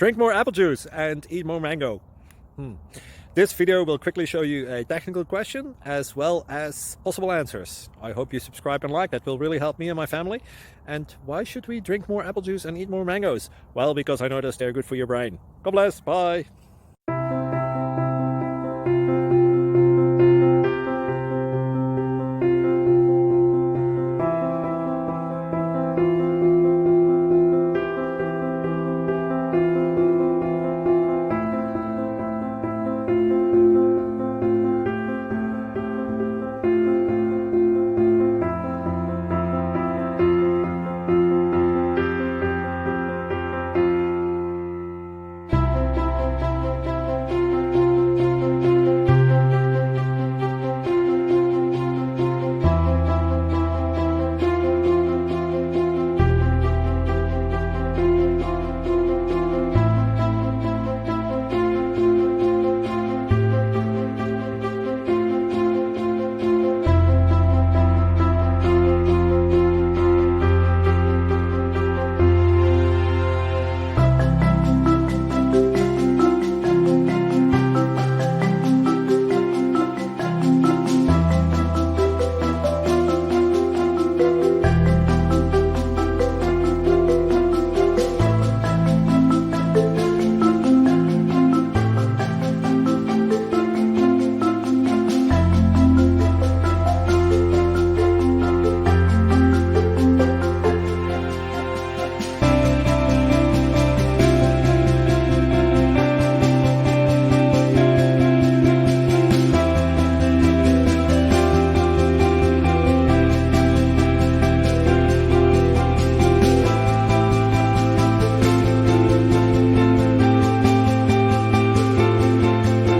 Drink more apple juice and eat more mango. This video will quickly show you a technical question as well as possible answers. I hope you subscribe and like. That will really help me and my family. And why should we drink more apple juice and eat more mangoes? Well, because I noticed they're good for your brain. God bless. Bye.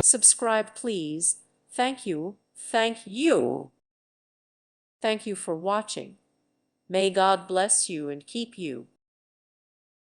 Subscribe, please. Thank you. Thank you. Thank you for watching. May God bless you and keep you.